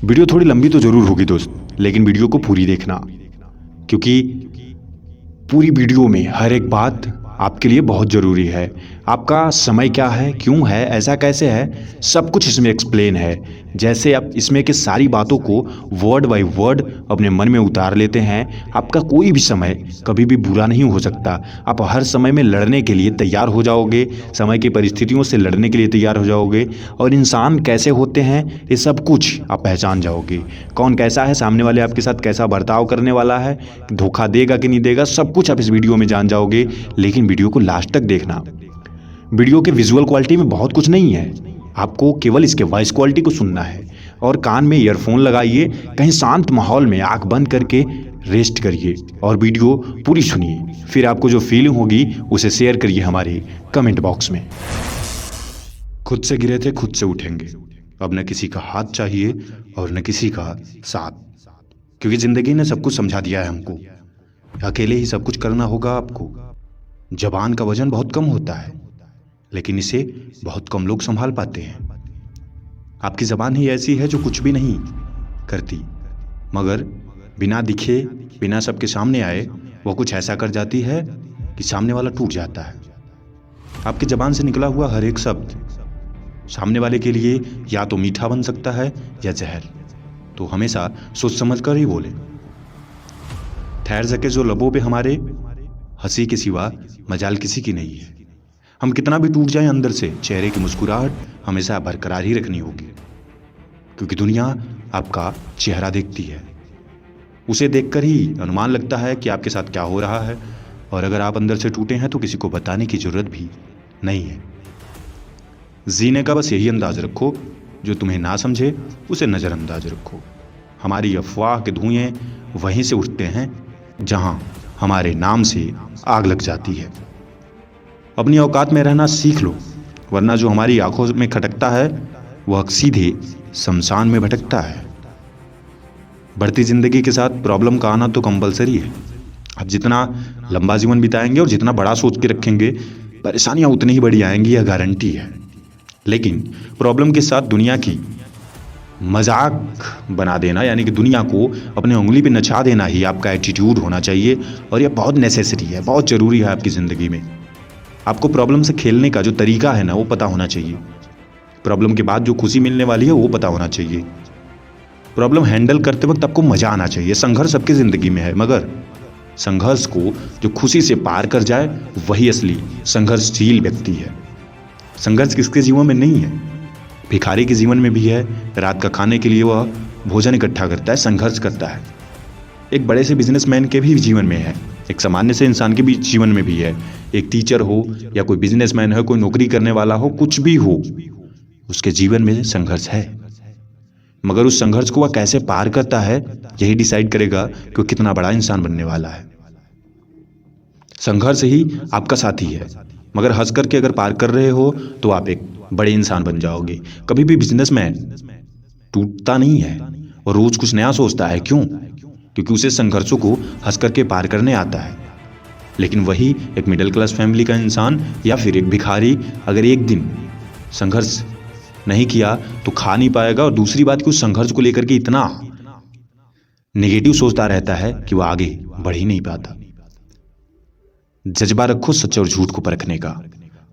Video थोड़ी लंबी तो ज़रूर होगी दोस्त, लेकिन वीडियो को पूरी देखना, क्योंकि पूरी वीडियो में हर एक बात आपके लिए बहुत ज़रूरी है। आपका समय क्या है, क्यों है, ऐसा कैसे है, सब कुछ इसमें एक्सप्लेन है। जैसे आप इसमें के सारी बातों को वर्ड बाय वर्ड अपने मन में उतार लेते हैं, आपका कोई भी समय कभी भी बुरा नहीं हो सकता। आप हर समय में लड़ने के लिए तैयार हो जाओगे, समय की परिस्थितियों से लड़ने के लिए तैयार हो जाओगे, और इंसान कैसे होते हैं ये सब कुछ आप पहचान जाओगे। कौन कैसा है, सामने वाले आपके साथ कैसा बर्ताव करने वाला है, धोखा देगा कि नहीं देगा, सब कुछ आप इस वीडियो में जान जाओगे। लेकिन वीडियो को लास्ट तक देखना। वीडियो के विजुअल क्वालिटी में बहुत कुछ नहीं है, आपको केवल इसके वॉइस क्वालिटी को सुनना है। और कान में ईयरफोन लगाइए, कहीं शांत माहौल में आंख बंद करके रेस्ट करिए और वीडियो पूरी सुनिए। फिर आपको जो फीलिंग होगी उसे शेयर करिए हमारे कमेंट बॉक्स में। खुद से गिरे थे खुद से उठेंगे, अब न किसी का हाथ चाहिए और न किसी का साथ, क्योंकि ज़िंदगी ने सब कुछ समझा दिया है हमको। अकेले ही सब कुछ करना होगा आपको। जबान का वजन बहुत कम होता है, लेकिन इसे बहुत कम लोग संभाल पाते हैं। आपकी ज़बान ही ऐसी है जो कुछ भी नहीं करती, मगर बिना दिखे, बिना सबके सामने आए वो कुछ ऐसा कर जाती है कि सामने वाला टूट जाता है। आपकी ज़बान से निकला हुआ हर एक शब्द सामने वाले के लिए या तो मीठा बन सकता है या जहर, तो हमेशा सोच समझ कर ही बोले। ठहर सके जो लबों पे हमारे, हंसी के सिवा मजाल किसी की नहीं है। हम कितना भी टूट जाएं अंदर से, चेहरे की मुस्कुराहट हमेशा बरकरार ही रखनी होगी, क्योंकि दुनिया आपका चेहरा देखती है। उसे देखकर ही अनुमान लगता है कि आपके साथ क्या हो रहा है, और अगर आप अंदर से टूटे हैं तो किसी को बताने की जरूरत भी नहीं है। जीने का बस यही अंदाज रखो, जो तुम्हें ना समझे उसे नज़रअंदाज रखो। हमारी अफवाह के धुएं वहीं से उठते हैं जहां हमारे नाम से आग लग जाती है। अपनी औकात में रहना सीख लो, वरना जो हमारी आंखों में खटकता है वह सीधे शमशान में भटकता है। बढ़ती जिंदगी के साथ प्रॉब्लम का आना तो कंपलसरी है। आप जितना लंबा जीवन बिताएंगे और जितना बड़ा सोच के रखेंगे, परेशानियां उतनी ही बड़ी आएंगी, यह गारंटी है। लेकिन प्रॉब्लम के साथ दुनिया की मजाक बना देना, यानी कि दुनिया को अपने उंगली पे नचा देना ही आपका एटीट्यूड होना चाहिए, और यह बहुत नेसेसरी है, बहुत ज़रूरी है आपकी ज़िंदगी में। आपको प्रॉब्लम से खेलने का जो तरीका है ना, वो पता होना चाहिए। प्रॉब्लम के बाद जो खुशी मिलने वाली है वो पता होना चाहिए। प्रॉब्लम हैंडल करते वक्त आपको मज़ा आना चाहिए। संघर्ष सबकी ज़िंदगी में है, मगर संघर्ष को जो खुशी से पार कर जाए वही असली संघर्षशील व्यक्ति है। संघर्ष किसके जीवन में नहीं है? भिखारी के जीवन में भी है। रात का खाने के लिए वह भोजन इकट्ठा करता है, संघर्ष करता है। एक बड़े से बिजनेसमैन के भी जीवन में है, एक सामान्य से इंसान के भी जीवन में भी है। एक टीचर हो या कोई बिजनेसमैन हो, कोई नौकरी करने वाला हो, कुछ भी हो, उसके जीवन में संघर्ष है। मगर उस संघर्ष को वह कैसे पार करता है, यही डिसाइड करेगा कि वो कितना बड़ा इंसान बनने वाला है। संघर्ष ही आपका साथी है, मगर हंस करके अगर पार कर रहे हो तो आप एक बड़े इंसान बन जाओगे। कभी भी बिजनेसमैन टूटता नहीं है और रोज कुछ नया सोचता है। क्यों? क्योंकि उसे संघर्षों को हंस करके पार करने आता है। लेकिन वही एक मिडिल क्लास फैमिली का इंसान या फिर एक भिखारी अगर एक दिन संघर्ष नहीं किया तो खा नहीं पाएगा, और दूसरी बात कि उस संघर्ष को लेकर के इतना नेगेटिव सोचता रहता है कि वह आगे बढ़ ही नहीं पाता। जज्बा रखो सच और झूठ को परखने का।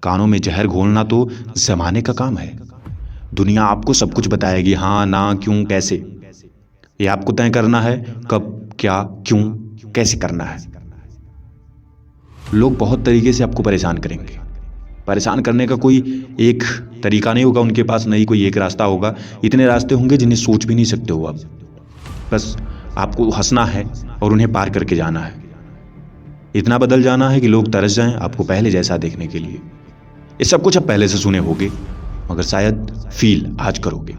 कानों में जहर घोलना तो जमाने का काम है। दुनिया आपको सब कुछ बताएगी, हाँ ना क्यों कैसे, ये आपको तय करना है कब क्या क्यों कैसे करना है। लोग बहुत तरीके से आपको परेशान करेंगे। परेशान करने का कोई एक तरीका नहीं होगा उनके पास, नहीं कोई एक रास्ता होगा। इतने रास्ते होंगे जिन्हें सोच भी नहीं सकते हो आप। बस आपको हंसना है और उन्हें पार करके जाना है। इतना बदल जाना है कि लोग तरस जाएं आपको पहले जैसा देखने के लिए। ये सब कुछ आप पहले से सुने होंगे, मगर शायद फील आज करोगे।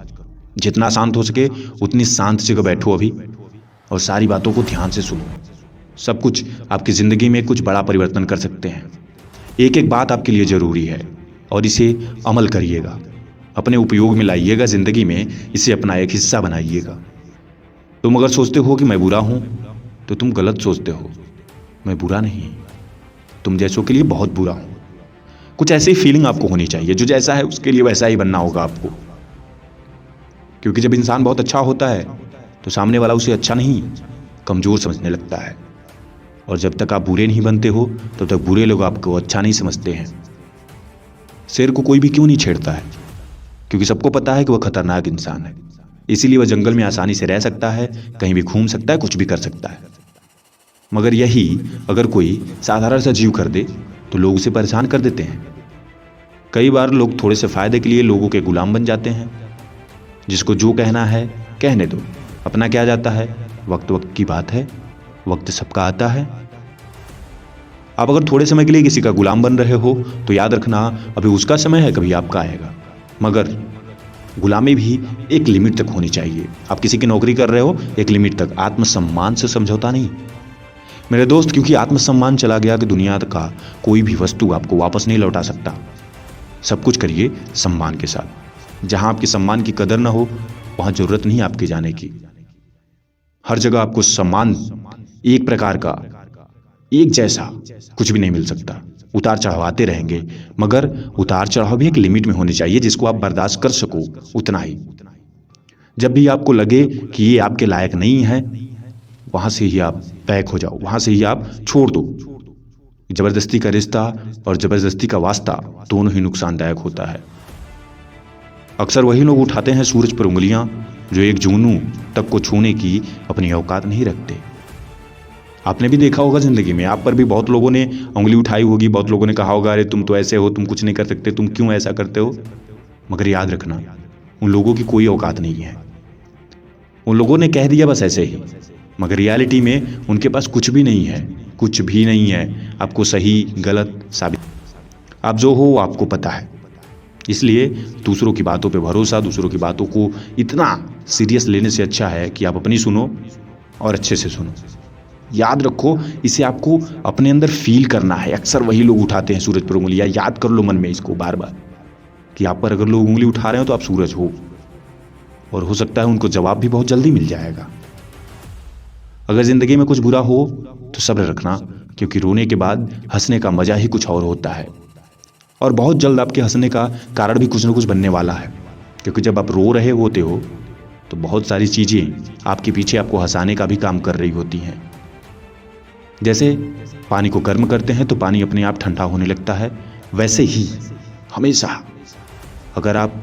जितना शांत हो सके उतनी शांत जगह बैठो अभी, और सारी बातों को ध्यान से सुनो। सब कुछ आपकी ज़िंदगी में कुछ बड़ा परिवर्तन कर सकते हैं। एक एक बात आपके लिए ज़रूरी है और इसे अमल करिएगा, अपने उपयोग में लाइएगा, ज़िंदगी में इसे अपना एक हिस्सा बनाइएगा। तुम अगर सोचते हो कि मैं बुरा हूँ तो तुम गलत सोचते हो। मैं बुरा नहीं, तुम जैसों के लिए बहुत बुरा हूँ। कुछ ऐसी फीलिंग आपको होनी चाहिए, जो जैसा है उसके लिए वैसा ही बनना होगा आपको। क्योंकि जब इंसान बहुत अच्छा होता है तो सामने वाला उसे अच्छा नहीं, कमज़ोर समझने लगता है। और जब तक आप बुरे नहीं बनते हो तब तक बुरे लोग आपको अच्छा नहीं समझते हैं। शेर को कोई भी क्यों नहीं छेड़ता है? क्योंकि सबको पता है कि वह खतरनाक इंसान है। इसीलिए वह जंगल में आसानी से रह सकता है, कहीं भी घूम सकता है, कुछ भी कर सकता है। मगर यही अगर कोई साधारण सा जीव कर दे तो लोग उसे परेशान कर देते हैं। कई बार लोग थोड़े से फायदे के लिए लोगों के गुलाम बन जाते हैं। जिसको जो कहना है कहने दो, अपना क्या जाता है। वक्त वक्त की बात है, वक्त सबका आता है। आप अगर थोड़े समय के लिए किसी का गुलाम बन रहे हो तो याद रखना, अभी उसका समय है, कभी आपका आएगा। मगर गुलामी भी एक लिमिट तक होनी चाहिए। आप किसी की नौकरी कर रहे हो, एक लिमिट तक, आत्मसम्मान से समझौता नहीं मेरे दोस्त। क्योंकि आत्मसम्मान चला गया कि दुनिया का कोई भी वस्तु आपको वापस नहीं लौटा सकता। सब कुछ करिए सम्मान के साथ। जहां आपके सम्मान की कदर ना हो वहां जरूरत नहीं आपके जाने की। हर जगह आपको सम्मान एक प्रकार का, एक जैसा कुछ भी नहीं मिल सकता। उतार चढ़ाव आते रहेंगे, मगर उतार चढ़ाव भी एक लिमिट में होने चाहिए जिसको आप बर्दाश्त कर सको, उतना ही। जब भी आपको लगे कि ये आपके लायक नहीं है, वहां से ही आप बैक हो जाओ, वहां से ही आप छोड़ दो। जबरदस्ती का रिश्ता और जबरदस्ती का वास्ता दोनों ही नुकसानदायक होता है। अक्सर वही लोग उठाते हैं सूरज पर उंगलियां जो एक जूनू तक को छूने की अपनी औकात नहीं रखते। आपने भी देखा होगा जिंदगी में, आप पर भी बहुत लोगों ने उंगली उठाई होगी, बहुत लोगों ने कहा होगा अरे तुम तो ऐसे हो, तुम कुछ नहीं कर सकते, तुम क्यों ऐसा करते हो। मगर याद रखना, उन लोगों की कोई औकात नहीं है। उन लोगों ने कह दिया बस ऐसे ही, मगर रियलिटी में उनके पास कुछ भी नहीं है, कुछ भी नहीं है आपको सही गलत साबित। आप जो हो आपको पता है। इसलिए दूसरों की बातों पे भरोसा, दूसरों की बातों को इतना सीरियस लेने से अच्छा है कि आप अपनी सुनो और अच्छे से सुनो। याद रखो, इसे आपको अपने अंदर फील करना है। अक्सर वही लोग उठाते हैं सूरज पर उंगलियां। याद कर लो मन में इसको बार बार कि आप पर अगर लोग उंगली उठा रहे हो तो आप सूरज हो, और हो सकता है उनको जवाब भी बहुत जल्दी मिल जाएगा। अगर जिंदगी में कुछ बुरा हो तो सब्र रखना, क्योंकि रोने के बाद हंसने का मजा ही कुछ और होता है। और बहुत जल्द आपके हंसने का कारण भी कुछ ना कुछ बनने वाला है, क्योंकि जब आप रो रहे होते हो तो बहुत सारी चीजें आपके पीछे आपको हंसाने का भी काम कर रही होती हैं। जैसे पानी को गर्म करते हैं तो पानी अपने आप ठंडा होने लगता है, वैसे ही हमेशा अगर आप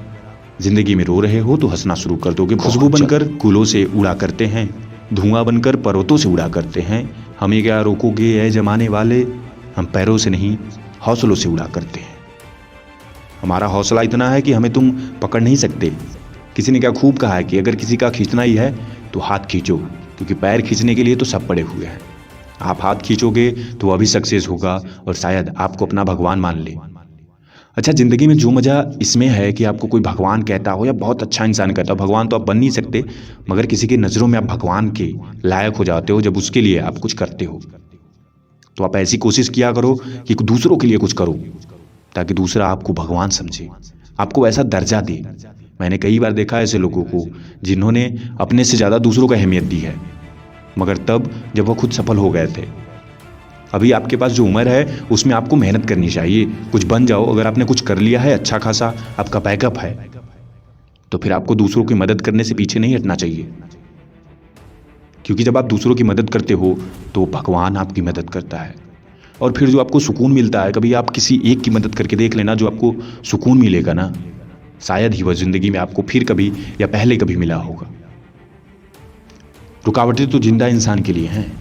जिंदगी में रो रहे हो तो हंसना शुरू कर दोगे। खुशबू बनकर गुलों से उड़ा करते हैं, धुआं बनकर पर्वतों से उड़ा करते हैं। हमें क्या रोकोगे ऐ जमाने वाले, हम पैरों से नहीं हौसलों से उड़ा करते हैं। हमारा हौसला इतना है कि हमें तुम पकड़ नहीं सकते। किसी ने क्या खूब कहा है कि अगर किसी का खींचना ही है तो हाथ खींचो, क्योंकि पैर खींचने के लिए तो सब पड़े हुए हैं। आप हाथ खींचोगे तो अभी सक्सेस होगा और शायद आपको अपना भगवान मान ले। अच्छा, जिंदगी में जो मजा इसमें है कि आपको कोई भगवान कहता हो या बहुत अच्छा इंसान कहता हो। भगवान तो आप बन नहीं सकते, मगर किसी की नज़रों में आप भगवान के लायक हो जाते हो जब उसके लिए आप कुछ करते हो। तो आप ऐसी कोशिश किया करो कि दूसरों के लिए कुछ करो, ताकि दूसरा आपको भगवान समझे, आपको ऐसा दर्जा दे। मैंने कई बार देखा ऐसे लोगों को जिन्होंने अपने से ज़्यादा दूसरों को अहमियत दी है, मगर तब जब वो खुद सफल हो गए थे। अभी आपके पास जो उम्र है उसमें आपको मेहनत करनी चाहिए, कुछ बन जाओ। अगर आपने कुछ कर लिया है, अच्छा खासा आपका बैकअप है, तो फिर आपको दूसरों की मदद करने से पीछे नहीं हटना चाहिए। क्योंकि जब आप दूसरों की मदद करते हो तो भगवान आपकी मदद करता है। और फिर जो आपको सुकून मिलता है, कभी आप किसी एक की मदद करके देख लेना, जो आपको सुकून मिलेगा ना, शायद ही वह जिंदगी में आपको फिर कभी या पहले कभी मिला होगा। रुकावटें तो जिंदा इंसान के लिए हैं,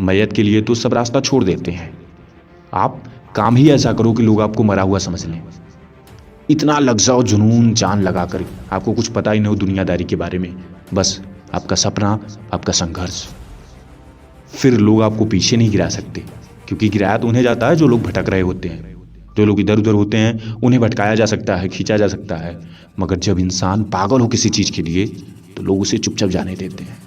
मैयत के लिए तो सब रास्ता छोड़ देते हैं। आप काम ही ऐसा करो कि लोग आपको मरा हुआ समझ लें। इतना लग जाओ जुनून जान लगा कर, आपको कुछ पता ही नहीं हो दुनियादारी के बारे में, बस आपका सपना, आपका संघर्ष। फिर लोग आपको पीछे नहीं गिरा सकते, क्योंकि गिराया तो उन्हें जाता है जो लोग भटक रहे होते हैं। जो लोग इधर उधर होते हैं उन्हें भटकाया जा सकता है, खींचा जा सकता है, मगर जब इंसान पागल हो किसी चीज़ के लिए तो लोग उसे चुपचाप जाने देते हैं।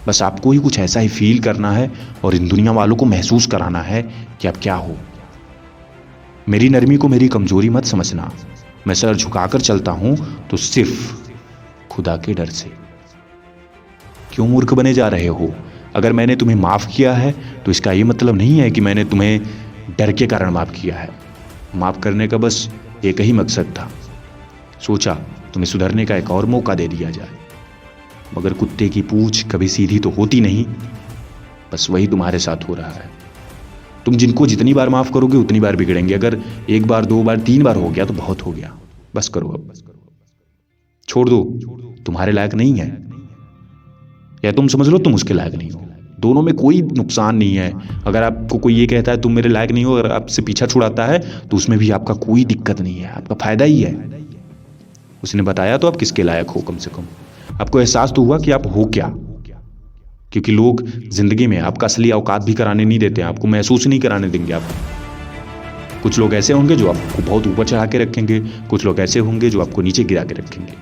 बस आपको ही कुछ ऐसा ही फील करना है और इन दुनिया वालों को महसूस कराना है कि आप क्या हो। मेरी नरमी को मेरी कमजोरी मत समझना। मैं सर झुकाकर चलता हूं तो सिर्फ खुदा के डर से। क्यों मूर्ख बने जा रहे हो? अगर मैंने तुम्हें माफ किया है तो इसका ये मतलब नहीं है कि मैंने तुम्हें डर के कारण माफ किया है। माफ करने का बस एक ही मकसद था, सोचा तुम्हें सुधरने का एक और मौका दे दिया जाए। मगर कुत्ते की पूंछ कभी सीधी तो होती नहीं, बस वही तुम्हारे साथ हो रहा है। तुम जिनको जितनी बार माफ करोगे उतनी बार बिगड़ेंगे। अगर एक बार, दो बार, तीन बार हो गया तो बहुत हो गया, बस करो अब, छोड़ दो। तुम्हारे लायक नहीं है, या तुम समझ लो तुम उसके लायक नहीं हो। दोनों में कोई नुकसान नहीं है। अगर आपको कोई ये कहता है तुम मेरे लायक नहीं हो, अगर आपसे पीछा छुड़ाता है तो उसमें भी आपका कोई दिक्कत नहीं है, आपका फायदा ही है। उसने बताया तो आप किसके लायक हो, कम से कम आपको एहसास तो हुआ कि आप हो क्या। क्योंकि लोग जिंदगी में आपका असली औकात भी कराने नहीं देते हैं, आपको महसूस नहीं कराने देंगे आपको। कुछ लोग ऐसे होंगे जो आपको बहुत ऊपर चढ़ा के रखेंगे, कुछ लोग ऐसे होंगे जो आपको नीचे गिरा के रखेंगे।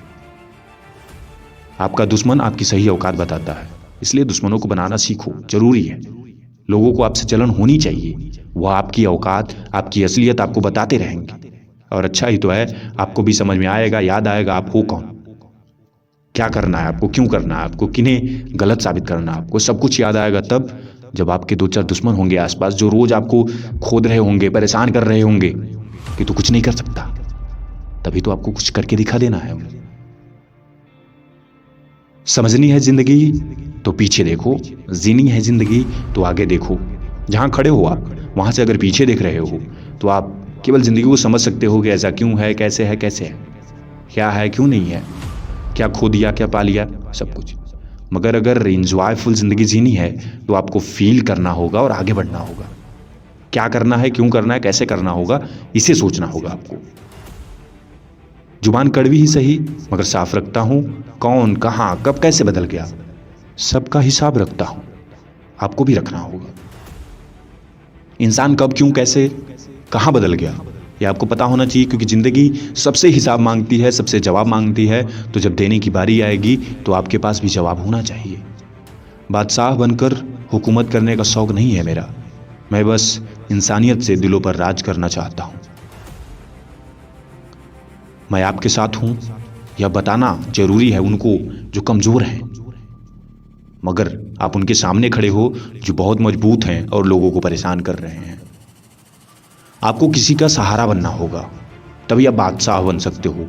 आपका दुश्मन आपकी सही औकात बताता है, इसलिए दुश्मनों को बनाना सीखो, जरूरी है। लोगों को आपसे जलन होनी चाहिए, वह आपकी औकात, आपकी असलियत आपको बताते रहेंगे। और अच्छा ही तो है, आपको भी समझ में आएगा, याद आएगा आप हो कौन, क्या करना है आपको, क्यों करना है आपको, किन्हें गलत साबित करना है आपको। सब कुछ याद आएगा तब जब आपके दो चार दुश्मन होंगे आसपास, जो रोज आपको खोद रहे होंगे, परेशान कर रहे होंगे कि तू कुछ नहीं कर सकता। तभी तो आपको कुछ करके दिखा देना है। समझनी है जिंदगी तो पीछे देखो, जीनी है जिंदगी तो आगे देखो। जहां खड़े हो आप, वहां से अगर पीछे देख रहे हो तो आप केवल जिंदगी को समझ सकते हो कि ऐसा क्यों है, कैसे है, कैसे है, क्या है, क्यों नहीं है, क्या खो दिया, क्या पा लिया, सब कुछ। मगर अगर इंजॉयफुल जिंदगी जीनी है तो आपको फील करना होगा और आगे बढ़ना होगा। क्या करना है, क्यों करना है, कैसे करना होगा, इसे सोचना होगा आपको। जुबान कड़वी ही सही मगर साफ रखता हूं, कौन, कहां, कब, कैसे बदल गया, सबका हिसाब रखता हूं। आपको भी रखना होगा। इंसान कब, क्यों, कैसे, कहां बदल गया, ये आपको पता होना चाहिए। क्योंकि जिंदगी सबसे हिसाब मांगती है, सबसे जवाब मांगती है। तो जब देने की बारी आएगी तो आपके पास भी जवाब होना चाहिए। बादशाह बनकर हुकूमत करने का शौक नहीं है मेरा, मैं बस इंसानियत से दिलों पर राज करना चाहता हूं। मैं आपके साथ हूं यह बताना जरूरी है उनको जो कमजोर हैं, मगर आप उनके सामने खड़े हो जो बहुत मजबूत हैं और लोगों को परेशान कर रहे हैं। आपको किसी का सहारा बनना होगा, तभी आप बादशाह बन सकते हो,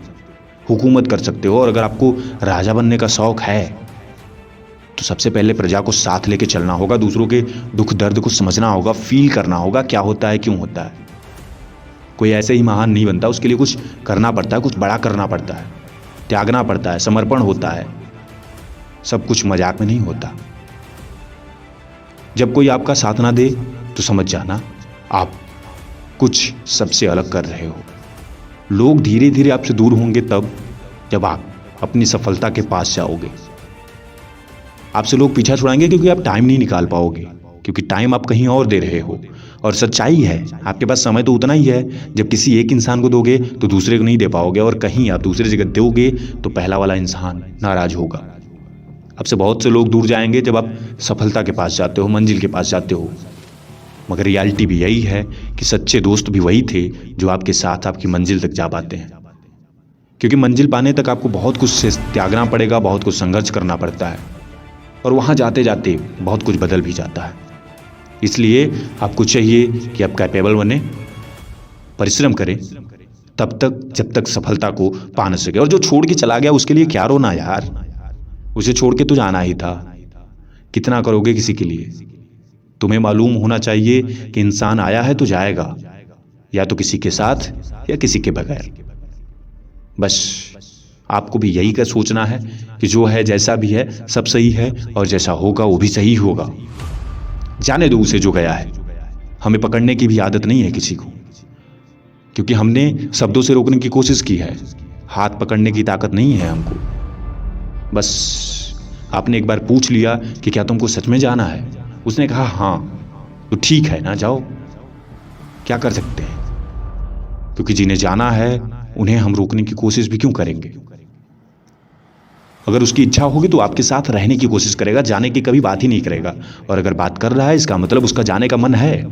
हुकूमत कर सकते हो। और अगर आपको राजा बनने का शौक है तो सबसे पहले प्रजा को साथ लेके चलना होगा, दूसरों के दुख दर्द को समझना होगा, फील करना होगा क्या होता है, क्यों होता है। कोई ऐसे ही महान नहीं बनता, उसके लिए कुछ करना पड़ता है, कुछ बड़ा करना पड़ता है, त्यागना पड़ता है, समर्पण होता है। सब कुछ मजाक में नहीं होता। जब कोई आपका साथ ना दे तो समझ जाना आप कुछ सबसे अलग कर रहे हो। लोग धीरे धीरे आपसे दूर होंगे तब जब आप अपनी सफलता के पास जाओगे। आपसे लोग पीछा छुड़ाएंगे क्योंकि आप टाइम नहीं निकाल पाओगे, क्योंकि टाइम आप कहीं और दे रहे हो। और सच्चाई है, आपके पास समय तो उतना ही है। जब किसी एक इंसान को दोगे तो दूसरे को नहीं दे पाओगे, और कहीं आप दूसरी जगह दोगे तो पहला वाला इंसान नाराज होगा। आपसे बहुत से लोग दूर जाएंगे जब आप सफलता के पास जाते हो, मंजिल के पास जाते हो। मगर रियलिटी भी यही है कि सच्चे दोस्त भी वही थे जो आपके साथ आपकी मंजिल तक जा पाते हैं। क्योंकि मंजिल पाने तक आपको बहुत कुछ से त्यागना पड़ेगा, बहुत कुछ संघर्ष करना पड़ता है, और वहां जाते जाते बहुत कुछ बदल भी जाता है। इसलिए आपको चाहिए कि आप कैपेबल बने, परिश्रम करें तब तक जब तक सफलता को पा न सके। और जो छोड़ के चला गया उसके लिए क्या रोना यार, उसे छोड़ के तो जाना ही था। कितना करोगे किसी के लिए। तुम्हें मालूम होना चाहिए कि इंसान आया है तो जाएगा, या तो किसी के साथ या किसी के बगैर। बस आपको भी यही का सोचना है कि जो है जैसा भी है सब सही है, और जैसा होगा वो भी सही होगा। जाने दो उसे जो गया है। हमें पकड़ने की भी आदत नहीं है किसी को, क्योंकि हमने शब्दों से रोकने की कोशिश की है, हाथ पकड़ने की ताकत नहीं है हमको। बस आपने एक बार पूछ लिया कि क्या तुमको सच में जाना है, उसने कहा हाँ, तो ठीक है ना, जाओ। क्या कर सकते हैं, क्योंकि जिन्हें जाना है उन्हें हम रोकने की कोशिश भी क्यों करेंगे। अगर उसकी इच्छा होगी तो आपके साथ रहने की कोशिश करेगा, जाने की कभी बात ही नहीं करेगा। और अगर बात कर रहा है इसका मतलब उसका जाने का मन है।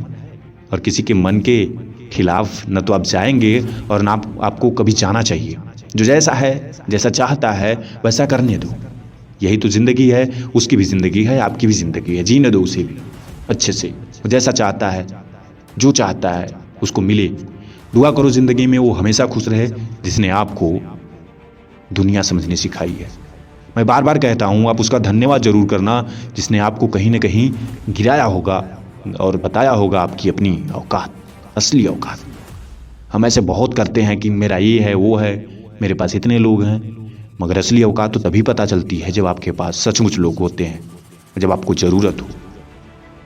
और किसी के मन के खिलाफ न तो आप जाएंगे और ना आपको कभी जाना चाहिए। जो जैसा है, जैसा चाहता है वैसा करने दो। यही तो जिंदगी है, उसकी भी जिंदगी है, आपकी भी जिंदगी है, जीने दो उसे भी अच्छे से। जैसा चाहता है, जो चाहता है उसको मिले। दुआ करो जिंदगी में वो हमेशा खुश रहे जिसने आपको दुनिया समझनी सिखाई है। मैं बार बार कहता हूँ, आप उसका धन्यवाद जरूर करना जिसने आपको कहीं न कहीं गिराया होगा और बताया होगा आपकी अपनी औकात, असली औकात। हम ऐसे बहुत करते हैं कि मेरा ये है, वो है, मेरे पास इतने लोग हैं, मगर असली औकात तो तभी पता चलती है जब आपके पास सचमुच लोग होते हैं, जब आपको ज़रूरत हो।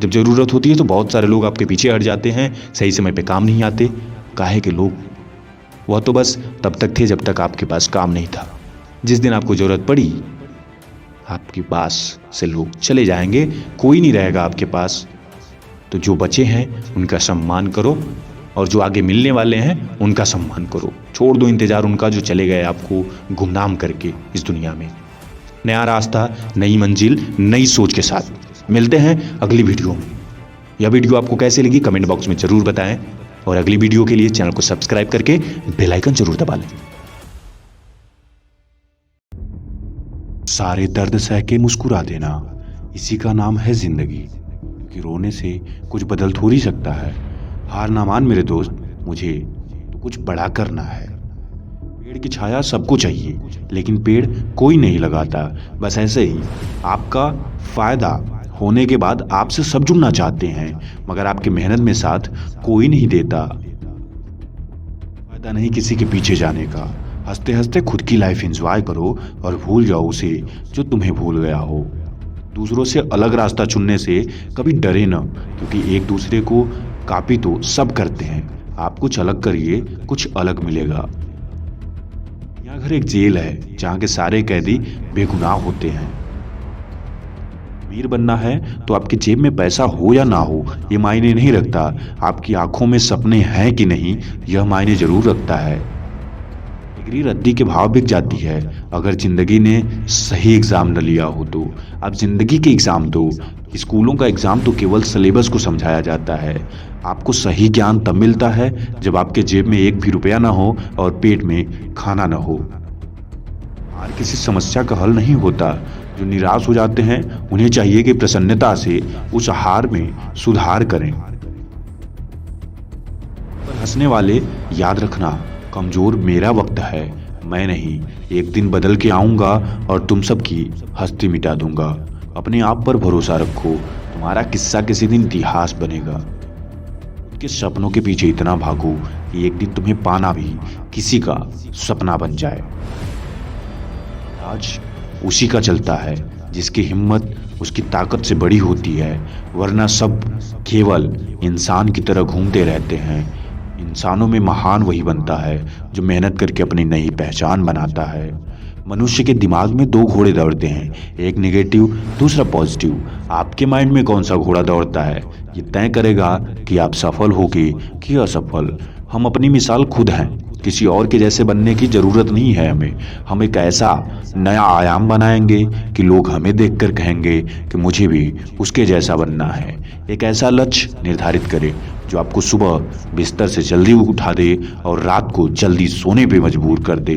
जब ज़रूरत होती है तो बहुत सारे लोग आपके पीछे हट जाते हैं, सही समय पे काम नहीं आते। काहे के लोग, वह तो बस तब तक थे जब तक आपके पास काम नहीं था। जिस दिन आपको ज़रूरत पड़ी, आपके पास से लोग चले जाएंगे, कोई नहीं रहेगा आपके पास। तो जो बचे हैं उनका सम्मान करो, और जो आगे मिलने वाले हैं उनका सम्मान करो। छोड़ दो इंतज़ार उनका जो चले गए आपको गुमनाम करके इस दुनिया में। नया रास्ता, नई मंजिल, नई सोच के साथ मिलते हैं अगली वीडियो में। यह वीडियो आपको कैसे लगी कमेंट बॉक्स में ज़रूर बताएं, और अगली वीडियो के लिए चैनल को सब्सक्राइब करके बेल आइकन जरूर दबा लें। सारे दर्द सह के मुस्कुरा देना, इसी का नाम है जिंदगी। क्योंकि रोने से कुछ बदल थोड़ी सकता है। हार ना मान मेरे दोस्त, मुझे तो कुछ बड़ा करना है। पेड़ की छाया सबको चाहिए, लेकिन पेड़ कोई नहीं लगाता। बस ऐसे ही आपका फायदा होने के बाद आपसे सब जुड़ना चाहते हैं, मगर आपकी मेहनत में साथ कोई नहीं देता। फायदा नहीं किसी के पीछे जाने का। हंसते हंसते खुद की लाइफ एंजॉय करो और भूल जाओ उसे जो तुम्हें भूल गया हो। दूसरों से अलग रास्ता चुनने से कभी डरे न, क्योंकि एक दूसरे को कॉपी तो सब करते हैं। आप कुछ अलग करिए, कुछ अलग मिलेगा। यहाँ घर एक जेल है जहाँ के सारे कैदी बेगुनाह होते हैं। अमीर बनना है तो आपकी जेब में पैसा हो या ना हो ये मायने नहीं रखता। आपकी आंखों में सपने हैं कि नहीं यह मायने जरूर रखता है। डिग्री रद्दी के भाव बिक जाती है अगर जिंदगी ने सही एग्जाम न लिया हो तो। आप जिंदगी के एग्जाम दो। स्कूलों का एग्जाम तो केवल सिलेबस को समझाया जाता है। आपको सही ज्ञान तब मिलता है जब आपके जेब में एक भी रुपया ना हो और पेट में खाना ना हो। हार किसी समस्या का हल नहीं होता। जो निराश हो जाते हैं उन्हें चाहिए कि प्रसन्नता से उस हार में सुधार करें। पर हंसने वाले याद रखना, कमजोर मेरा वक्त है, मैं नहीं। एक दिन बदल के आऊंगा और तुम सबकी हस्ती मिटा दूंगा। अपने आप पर भरोसा रखो, तुम्हारा किस्सा किसी दिन इतिहास बनेगा। खुद के सपनों के पीछे इतना भागो कि एक दिन तुम्हें पाना भी किसी का सपना बन जाए। आज उसी का चलता है जिसकी हिम्मत उसकी ताकत से बड़ी होती है, वरना सब केवल इंसान की तरह घूमते रहते हैं। इंसानों में महान वही बनता है जो मेहनत करके अपनी नई पहचान बनाता है। मनुष्य के दिमाग में दो घोड़े दौड़ते हैं, एक नेगेटिव, दूसरा पॉजिटिव। आपके माइंड में कौन सा घोड़ा दौड़ता है ये तय करेगा कि आप सफल होगे कि असफल। हम अपनी मिसाल खुद हैं, किसी और के जैसे बनने की जरूरत नहीं है हमें। हम एक ऐसा नया आयाम बनाएंगे कि लोग हमें देखकर कहेंगे कि मुझे भी उसके जैसा बनना है। एक ऐसा लक्ष्य निर्धारित करें जो आपको सुबह बिस्तर से जल्दी उठा दे और रात को जल्दी सोने पे मजबूर कर दे।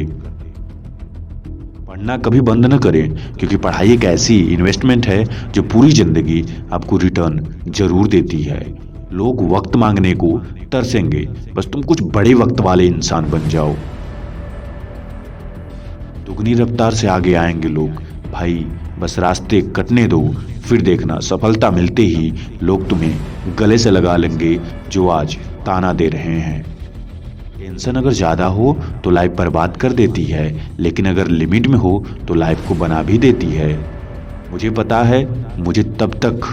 पढ़ना कभी बंद न करें, क्योंकि पढ़ाई एक ऐसी इन्वेस्टमेंट है जो पूरी जिंदगी आपको रिटर्न जरूर देती है। लोग वक्त मांगने को तरसेंगे, बस तुम कुछ बड़े वक्त वाले इंसान बन जाओ। दुगनी रफ्तार से आगे आएंगे लोग भाई, बस रास्ते कटने दो, फिर देखना सफलता मिलते ही लोग तुम्हें गले से लगा लेंगे जो आज ताना दे रहे हैं। टेंशन अगर ज़्यादा हो तो लाइफ बर्बाद कर देती है, लेकिन अगर लिमिट में हो तो लाइफ को बना भी देती है। मुझे पता है मुझे तब तक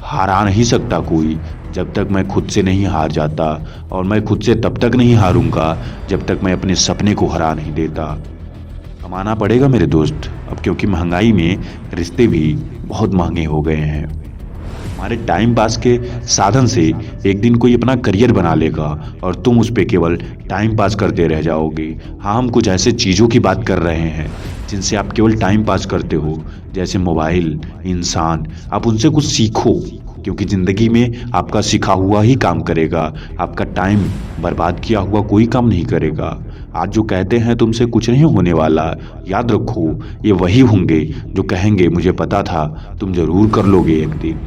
हारा नहीं सकता कोई जब तक मैं खुद से नहीं हार जाता, और मैं खुद से तब तक नहीं हारूंगा जब तक मैं अपने सपने को हरा नहीं देता। कमाना पड़ेगा मेरे दोस्त अब, क्योंकि महंगाई में रिश्ते भी बहुत महंगे हो गए हैं। हमारे टाइम पास के साधन से एक दिन कोई अपना करियर बना लेगा और तुम उस पर केवल टाइम पास करते रह जाओगे। हाँ, हम कुछ ऐसे चीज़ों की बात कर रहे हैं जिनसे आप केवल टाइम पास करते हो, जैसे मोबाइल, इंसान। आप उनसे कुछ सीखो, क्योंकि ज़िंदगी में आपका सीखा हुआ ही काम करेगा। आपका टाइम बर्बाद किया हुआ कोई काम नहीं करेगा। आज जो कहते हैं तुमसे कुछ नहीं होने वाला, याद रखो ये वही होंगे जो कहेंगे मुझे पता था तुम जरूर कर लोगे एक दिन।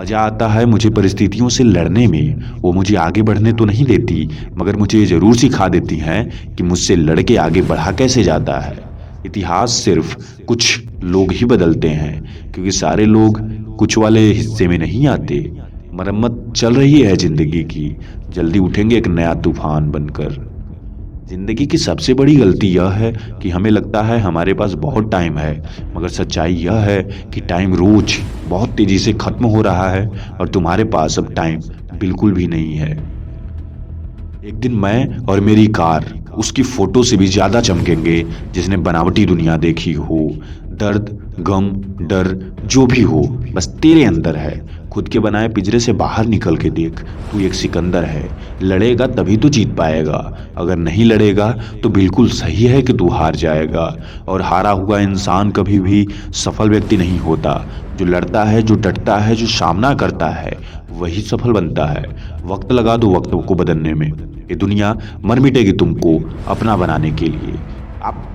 मज़ा आता है मुझे परिस्थितियों से लड़ने में। वो मुझे आगे बढ़ने तो नहीं देती, मगर मुझे ये ज़रूर सिखा देती हैं कि मुझसे लड़ के आगे बढ़ा कैसे जाता है। इतिहास सिर्फ कुछ लोग ही बदलते हैं, क्योंकि सारे लोग कुछ वाले हिस्से में नहीं आते। मरम्मत चल रही है ज़िंदगी की, जल्दी उठेंगे एक नया तूफान बनकर। जिंदगी की सबसे बड़ी गलती यह है कि हमें लगता है हमारे पास बहुत टाइम है, मगर सच्चाई यह है कि टाइम रोज बहुत तेजी से खत्म हो रहा है और तुम्हारे पास अब टाइम बिल्कुल भी नहीं है। एक दिन मैं और मेरी कार उसकी फोटो से भी ज्यादा चमकेंगे जिसने बनावटी दुनिया देखी हो। दर्द, गम, डर जो भी हो बस तेरे अंदर है। खुद के बनाए पिंजरे से बाहर निकल के देख, तू एक सिकंदर है। लड़ेगा तभी तो जीत पाएगा, अगर नहीं लड़ेगा तो बिल्कुल सही है कि तू हार जाएगा। और हारा हुआ इंसान कभी भी सफल व्यक्ति नहीं होता। जो लड़ता है, जो डटता है, जो सामना करता है, वही सफल बनता है। वक्त लगा दो वक्त को बदलने में, ये दुनिया मर मिटेगी तुमको अपना बनाने के लिए। आप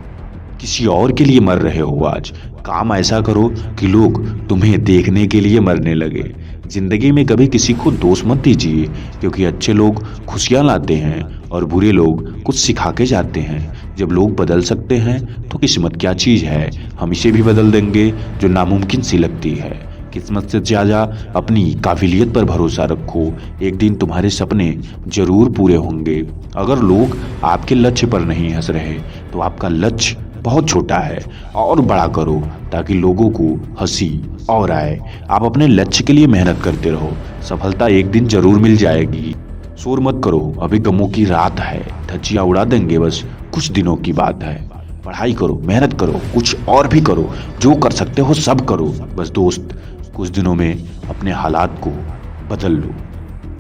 किसी और के लिए मर रहे हो आज। काम ऐसा करो कि लोग तुम्हें देखने के लिए मरने लगे। जिंदगी में कभी किसी को दोष मत दीजिए, क्योंकि अच्छे लोग खुशियां लाते हैं और बुरे लोग कुछ सिखा के जाते हैं। जब लोग बदल सकते हैं तो किस्मत क्या चीज़ है, हम इसे भी बदल देंगे जो नामुमकिन सी लगती है। किस्मत से ज़्यादा अपनी काबिलियत पर भरोसा रखो, एक दिन तुम्हारे सपने जरूर पूरे होंगे। अगर लोग आपके लक्ष्य पर नहीं हंस रहे तो आपका लक्ष्य बहुत छोटा है, और बड़ा करो ताकि लोगों को हंसी और आए। आप अपने लक्ष्य के लिए मेहनत करते रहो, सफलता एक दिन जरूर मिल जाएगी। शोर मत करो, अभी गमों की रात है, धज्जियां उड़ा देंगे, बस कुछ दिनों की बात है। पढ़ाई करो, मेहनत करो, कुछ और भी करो, जो कर सकते हो सब करो। बस दोस्त, कुछ दिनों में अपने हालात को बदल लो।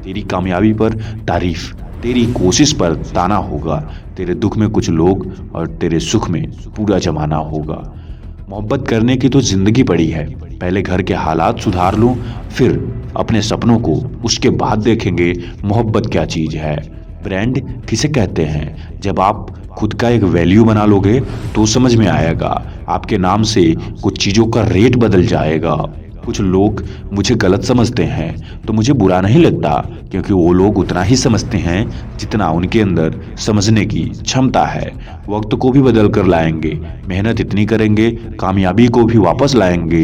तेरी कामयाबी पर तारीफ, तेरी कोशिश पर ताना होगा। तेरे दुख में कुछ लोग और तेरे सुख में पूरा जमाना होगा। मोहब्बत करने की तो जिंदगी पड़ी है, पहले घर के हालात सुधार लो, फिर अपने सपनों को उसके बाद देखेंगे मोहब्बत क्या चीज़ है। ब्रांड किसे कहते हैं? जब आप खुद का एक वैल्यू बना लोगे तो समझ में आएगा। आपके नाम से कुछ चीज़ों का रेट बदल जाएगा। कुछ लोग मुझे गलत समझते हैं तो मुझे बुरा नहीं लगता, क्योंकि वो लोग उतना ही समझते हैं जितना उनके अंदर समझने की क्षमता है। वक्त को भी बदल कर लाएंगे, मेहनत इतनी करेंगे कामयाबी को भी वापस लाएंगे।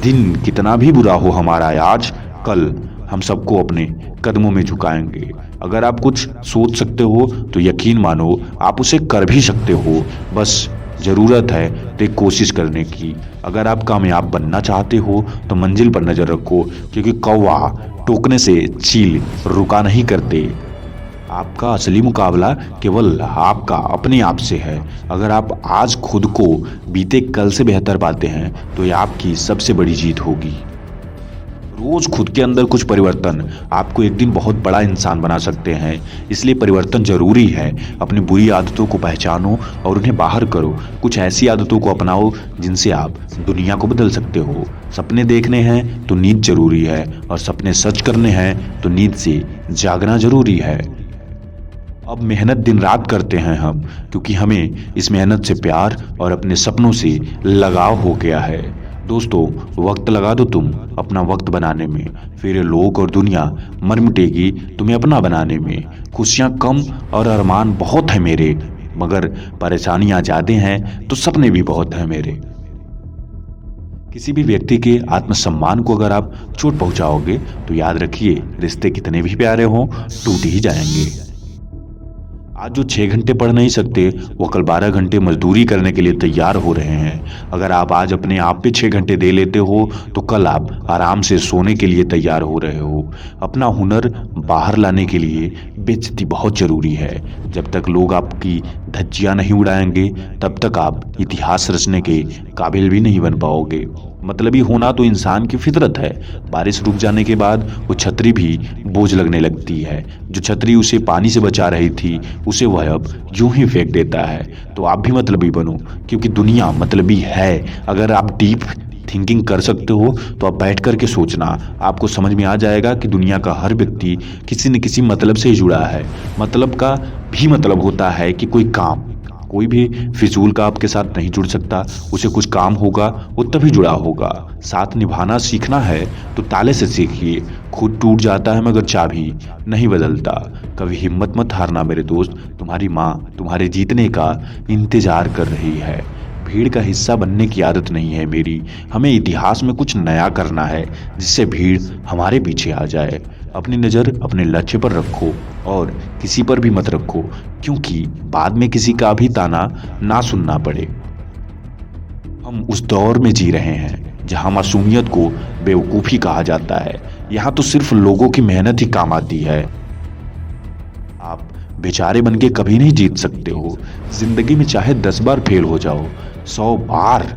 दिन कितना भी बुरा हो हमारा आज, कल हम सबको अपने कदमों में झुकाएंगे। अगर आप कुछ सोच सकते हो तो यकीन मानो आप उसे कर भी सकते हो, बस ज़रूरत है तो कोशिश करने की। अगर आप कामयाब बनना चाहते हो तो मंजिल पर नज़र रखो, क्योंकि कौवा टोकने से चील रुका नहीं करते। आपका असली मुकाबला केवल आपका अपने आप से है। अगर आप आज खुद को बीते कल से बेहतर पाते हैं तो ये आपकी सबसे बड़ी जीत होगी। रोज खुद के अंदर कुछ परिवर्तन आपको एक दिन बहुत बड़ा इंसान बना सकते हैं, इसलिए परिवर्तन जरूरी है। अपनी बुरी आदतों को पहचानो और उन्हें बाहर करो। कुछ ऐसी आदतों को अपनाओ जिनसे आप दुनिया को बदल सकते हो। सपने देखने हैं तो नींद जरूरी है, और सपने सच करने हैं तो नींद से जागना जरूरी है। अब मेहनत दिन रात करते हैं हम, क्योंकि हमें इस मेहनत से प्यार और अपने सपनों से लगाव हो गया है। दोस्तों, वक्त लगा दो तुम अपना वक्त बनाने में, फिर ये लोग और दुनिया मर मिटेगी तुम्हें अपना बनाने में। खुशियाँ कम और अरमान बहुत है मेरे, मगर परेशानियाँ ज़्यादा हैं तो सपने भी बहुत हैं मेरे। किसी भी व्यक्ति के आत्मसम्मान को अगर आप चोट पहुंचाओगे तो याद रखिए, रिश्ते कितने भी प्यारे हों टूट ही जाएंगे। आज जो 6 घंटे पढ़ नहीं सकते वो कल 12 घंटे मजदूरी करने के लिए तैयार हो रहे हैं। अगर आप आज अपने आप पे 6 घंटे दे लेते हो तो कल आप आराम से सोने के लिए तैयार हो रहे हो। अपना हुनर बाहर लाने के लिए बेइज्जती बहुत ज़रूरी है। जब तक लोग आपकी धज्जियां नहीं उड़ाएंगे तब तक आप इतिहास रचने के काबिल भी नहीं बन पाओगे। मतलबी होना तो इंसान की फितरत है। बारिश रुक जाने के बाद वो छतरी भी बोझ लगने लगती है। जो छतरी उसे पानी से बचा रही थी उसे वह अब यूं ही फेंक देता है। तो आप भी मतलबी बनो, क्योंकि दुनिया मतलबी है। अगर आप डीप थिंकिंग कर सकते हो तो आप बैठ कर के सोचना, आपको समझ में आ जाएगा कि दुनिया का हर व्यक्ति किसी न किसी मतलब से ही जुड़ा है। मतलब का भी मतलब होता है कि कोई काम, कोई भी फिजूल का आपके साथ नहीं जुड़ सकता। उसे कुछ काम होगा वो तभी जुड़ा होगा। साथ निभाना सीखना है तो ताले से सीखिए। खुद टूट जाता है मगर चाबी नहीं बदलता। कभी हिम्मत मत हारना मेरे दोस्त। तुम्हारी माँ तुम्हारे जीतने का इंतजार कर रही है। भीड़ का हिस्सा बनने की आदत नहीं है मेरी। हमें इतिहास में कुछ नया करना है जिससे भीड़ हमारे पीछे आ जाए। अपनी नज़र अपने लक्ष्य पर रखो और किसी पर भी मत रखो, क्योंकि बाद में किसी का भी ताना ना सुनना पड़े। हम उस दौर में जी रहे हैं जहां मासूमियत को बेवकूफ़ी कहा जाता है। यहाँ तो सिर्फ लोगों की मेहनत ही काम आती है। आप बेचारे बन के कभी नहीं जीत सकते हो। जिंदगी में चाहे 10 बार फेल हो जाओ, 100 बार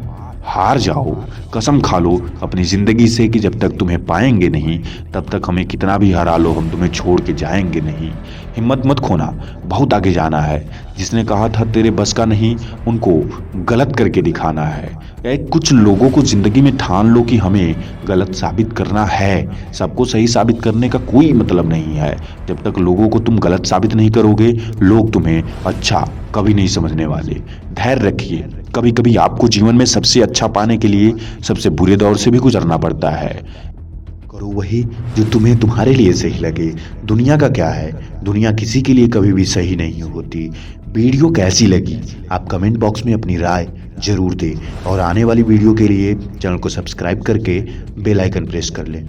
हार जाओ, कसम खा लो अपनी जिंदगी से कि जब तक तुम्हें पाएंगे नहीं तब तक हमें कितना भी हरा लो हम तुम्हें छोड़ के जाएंगे नहीं। हिम्मत मत खोना, बहुत आगे जाना है। जिसने कहा था तेरे बस का नहीं, उनको गलत करके दिखाना है। या कुछ लोगों को जिंदगी में ठान लो कि हमें गलत साबित करना है। सबको सही साबित करने का कोई मतलब नहीं है। जब तक लोगों को तुम गलत साबित नहीं करोगे, लोग तुम्हें अच्छा कभी नहीं समझने वाले। धैर्य रखिए। कभी कभी आपको जीवन में सबसे अच्छा पाने के लिए सबसे बुरे दौर से भी गुजरना पड़ता है। करो वही जो तुम्हें तुम्हारे लिए सही लगे। दुनिया का क्या है, दुनिया किसी के लिए कभी भी सही नहीं होती। वीडियो कैसी लगी आप कमेंट बॉक्स में अपनी राय जरूर दें और आने वाली वीडियो के लिए चैनल को सब्सक्राइब करके बेल आइकन प्रेस कर लें।